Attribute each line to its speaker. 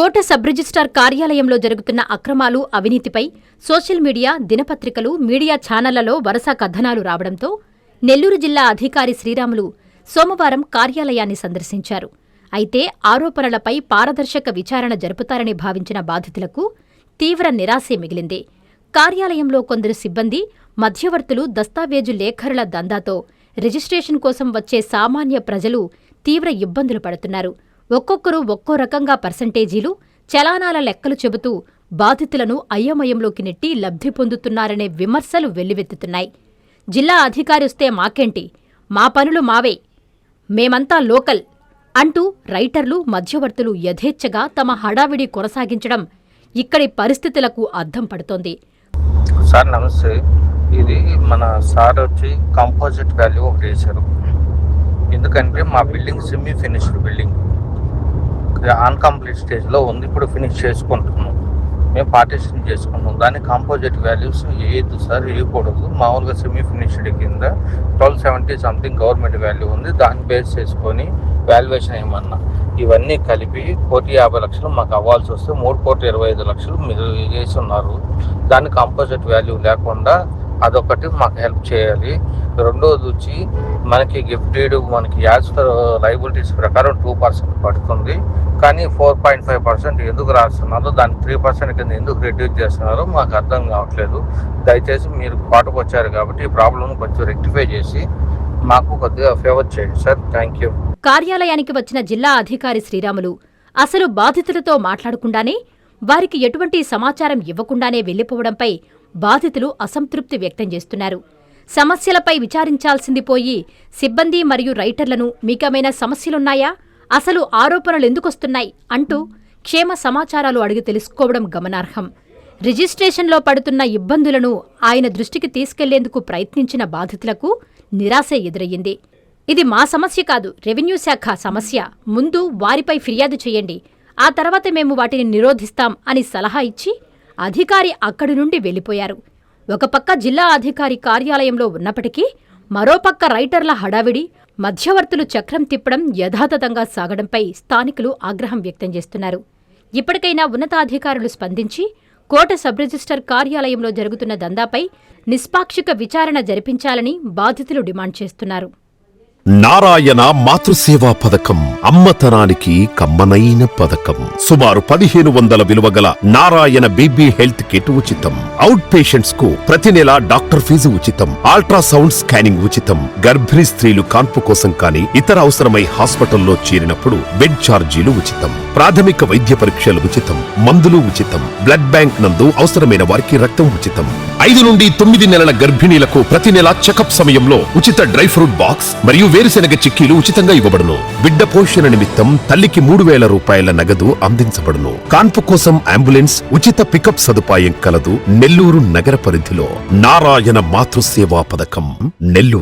Speaker 1: కోట sub registrar కార్యాలయంలో జరుగుతున్న అక్రమాలు, అవినీతిపై సోషల్ మీడియా, దినపత్రికలు, మీడియా ఛానళ్లలో వరుస కథనాలు రావడంతో నెల్లూరు జిల్లా అధికారి శ్రీరాములు సోమవారం కార్యాలయాన్ని సందర్శించారు. అయితే ఆరోపణలపై పారదర్శక విచారణ జరుపుతారని భావించిన బాధితులకు తీవ్ర నిరాశే మిగిలింది. కార్యాలయంలో కొందరు సిబ్బంది, మధ్యవర్తులు దస్తావేజు లేఖరుల దందాతో రిజిస్ట్రేషన్ కోసం వచ్చే సామాన్య ప్రజలు తీవ్ర ఇబ్బందులు పడుతున్నారు. ఒక్కొక్కరు ఒక్కో రకంగా పర్సంటేజీలు, చలానాల లెక్కలు చెబుతూ బాధితులను అయోమయంలోకి నెట్టి లబ్ధి పొందుతున్నారనే విమర్శలు వెల్లువెత్తుతున్నాయి. జిల్లా అధికారి వస్తే మాకేంటి, మా పనులు మావే, మేమంతా లోకల్ అంటూ రైటర్లు, మధ్యవర్తులు యథేచ్ఛగా తమ హడావిడి కొనసాగించడం ఇక్కడి పరిస్థితులకు అద్దం పడుతోంది.
Speaker 2: సార్ నమస్తే. ఇది మన సార్ వచ్చి కంపోజిట్ వాల్యూ ఒకటి వేశారు. ఎందుకంటే మా building semi finished building, incomplete స్టేజ్లో ఉంది. ఇప్పుడు ఫినిష్ చేసుకుంటున్నాం, మేము పార్టీషన్ చేసుకున్నాం. దాని కాంపోజిట్ వాల్యూస్ వేయద్దు సార్, వేయకూడదు. మామూలుగా సెమీ ఫినిష్డ్ కింద 1270 సంథింగ్ గవర్నమెంట్ వాల్యూ ఉంది. దాన్ని బేస్ చేసుకొని వాల్యుయేషన్ ఏమన్నా ఇవన్నీ కలిపి 1,50,00,000 మాకు అవ్వాల్సి వస్తే 3,25,00,000 మీరు చేస్తున్నారు. దాన్ని కాంపోజిట్ వాల్యూ లేకుండా అదొకటి మాకు హెల్ప్ చేయాలి. రెండోది వచ్చి మనకి గిఫ్ట్ డీడ్ మనకి యాజ్ పర్ లయబిలిటీస్ ప్రకారం 2% పడుతుంది. కానీ 4.5% ఎందుకు రాస్తున్నారో, దాన్ని 3% కింద ఎందుకు రెడ్యూస్ చేస్తున్నారో మాకు అర్థం కావట్లేదు. దయచేసి మీరు పాటుకు వచ్చారు కాబట్టి ఈ ప్రాబ్లం కొంచెం రెక్టిఫై చేసి మాకు కొద్దిగా ఫేవర్ చేయండి సార్. Thank you.
Speaker 1: కార్యాలయానికి వచ్చిన జిల్లా అధికారి శ్రీరాములు అసలు బాధితులతో మాట్లాడకుండానే, వారికి ఎటువంటి సమాచారం ఇవ్వకుండానే వెళ్లిపోవడంపై బాధితులు అసంతృప్తి వ్యక్తం చేస్తున్నారు. సమస్యలపై విచారించాల్సింది పోయి సిబ్బంది మరియు రైటర్లను మీకేమైనా సమస్యలున్నాయా, అసలు ఆరోపణలెందుకొస్తున్నాయి అంటూ క్షేమ సమాచారాలు అడిగి తెలుసుకోవడం గమనార్హం. రిజిస్ట్రేషన్లో పడుతున్న ఇబ్బందులను ఆయన దృష్టికి తీసుకెళ్లేందుకు ప్రయత్నించిన బాధితులకు నిరాశ ఎదురయ్యింది. ఇది మా సమస్య కాదు, రెవెన్యూ శాఖ సమస్య, ముందు వారిపై ఫిర్యాదు చేయండి, ఆ తర్వాత మేము వాటిని నిరోధిస్తాం అని సలహా ఇచ్చి అధికారి అక్కడి నుండి వెళ్లిపోయారు. ఒక పక్క జిల్లా అధికారి కార్యాలయంలో ఉన్నప్పటికీ మరోపక్క రైటర్ల హడావిడి, మధ్యవర్తులు చక్రం తిప్పడం యథాతథంగా సాగడంపై స్థానికులు ఆగ్రహం వ్యక్తం చేస్తున్నారు. ఇప్పటికైనా ఉన్నతాధికారులు స్పందించి కోట సబ్ రిజిస్టర్ కార్యాలయంలో జరుగుతున్న దందాపై నిష్పాక్షిక విచారణ జరిపించాలని బాధితులు డిమాండ్ చేస్తున్నారు.
Speaker 3: నారాయణ మాతృసేవా పథకం అమ్మతనానికి కమ్మనైన పథకం. సుమారు 1,500 విలువగల నారాయణ బేబీ హెల్త్ కిట్ ఉచితం. అవుట్ పేషెంట్స్ కు ప్రతి నెల డాక్టర్ ఫీజు ఉచితం. అల్ట్రాసౌండ్ స్కానింగ్ ఉచితం. గర్భిణీ స్త్రీలు కాన్పు కోసం కానీ ఇతర అవసరమై హాస్పిటల్లో చేరినప్పుడు బెడ్ ఛార్జీలు ఉచితం. ప్రాథమిక వైద్య పరీక్షలు ఉచితం. మందులు ఉచితం. బ్లడ్ బ్యాంక్ నందు అవసరమైన వారికి రక్తం ఉచితం. 5 నుండి 9 నెలల గర్భిణీలకు ప్రతి నెల చెకప్ సమయంలో ఉచిత డ్రై ఫ్రూట్ బాక్స్ మరియు వేరుశెనగ చిక్కీలు ఉచితంగా ఇవ్వబడును. బిడ్డ పోషణ నిమిత్తం తల్లికి 3,000 రూపాయల నగదు అందించబడును. కాన్పు కోసం అంబులెన్స్ ఉచిత పికప్ సదుపాయం కలదు. నెల్లూరు నగర పరిధిలో నారాయణ మాతృసేవా పథకం నెల్లూరు.